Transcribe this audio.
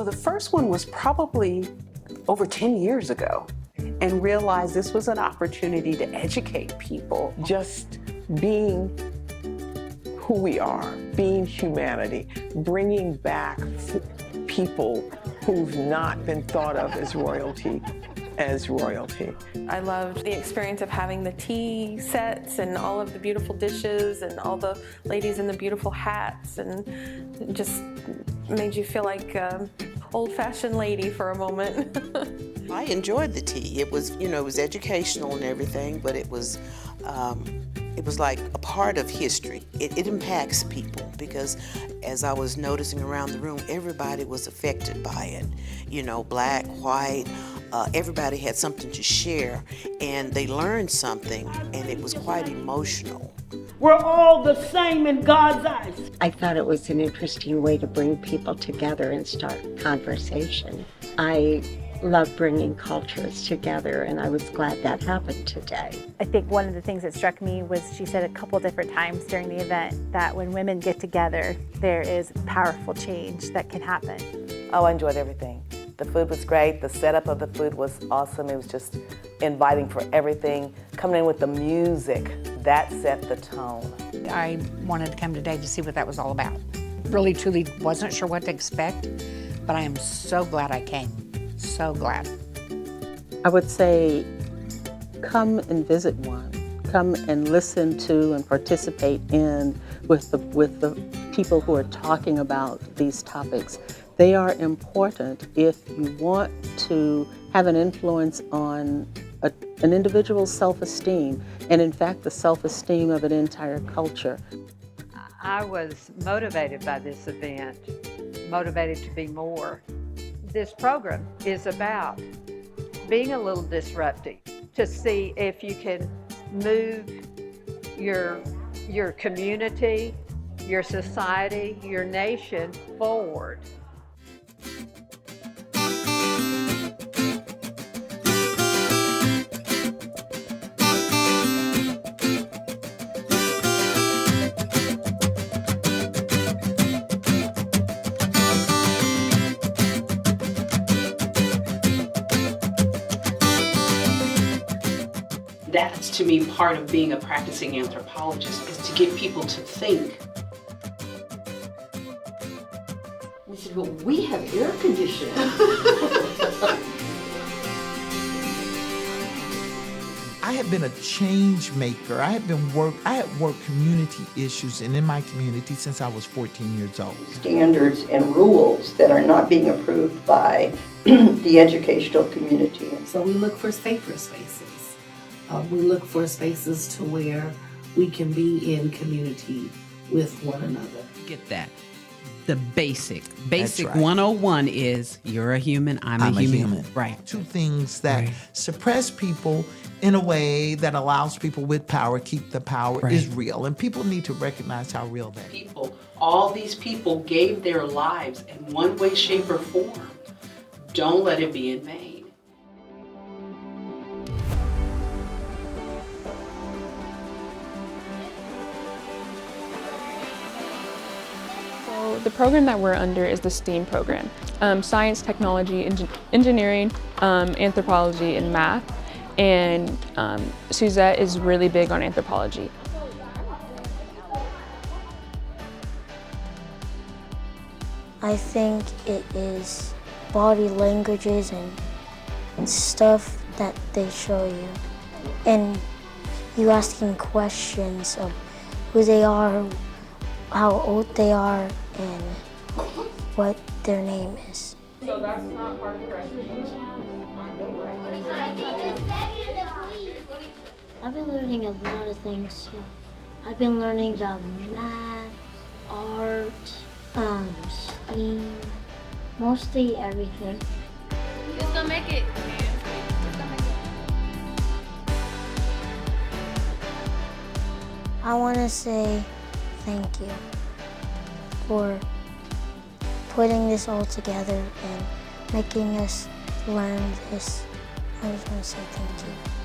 the first one was probably over 10 years ago, and realized this was an opportunity to educate people. Just being who we are, being humanity, bringing back people who've not been thought of as royalty. I loved the experience of having the tea sets and all of the beautiful dishes and all the ladies in the beautiful hats, and it just made you feel like an old-fashioned lady for a moment. I enjoyed the tea. It was, it was educational and everything, but it was like a part of history. It impacts people because as I was noticing around the room, everybody was affected by it. Black, white, everybody had something to share, and they learned something, and it was quite emotional. We're all the same in God's eyes. I thought it was an interesting way to bring people together and start conversation. I love bringing cultures together, and I was glad that happened today. I think one of the things that struck me was she said a couple different times during the event that when women get together, there is powerful change that can happen. Oh, I enjoyed everything. The food was great. The setup of the food was awesome. It was just inviting for everything. Coming in with the music, that set the tone. I wanted to come today to see what that was all about. Really, truly wasn't sure what to expect, but I am so glad I came. So glad. I would say come and visit one. Come and listen to and participate in with the people who are talking about these topics. They are important if you want to have an influence on an individual's self-esteem, and in fact the self-esteem of an entire culture. I was motivated by this event, motivated to be more. This program is about being a little disruptive to see if you can move your community, your society, your nation forward. That's, to me, part of being a practicing anthropologist, is to get people to think. We said, well, we have air conditioning. I had been a change maker. I had worked community issues and in my community since I was 14 years old. Standards and rules that are not being approved by the educational community. So we look for safer spaces. We look for spaces to where we can be in community with one another. Get that. The basic Right. 101 is you're a human, I'm a human. Right. Two things that suppress people in a way that allows people with power keep the power is real. And people need to recognize how real that is. All these people gave their lives in one way, shape, or form. Don't let it be in vain. The program that we're under is the STEAM program. Science, technology, engineering, anthropology, and math. And Suzette is really big on anthropology. I think it is body languages and stuff that they show you. And you asking questions of who they are, how old they are, and what their name is. So that's not hard for us. I've been learning a lot of things. I've been learning about math, art, STEAM, mostly everything. Just gonna make it. I want to say thank you for putting this all together and making us learn this. I just want to say thank you.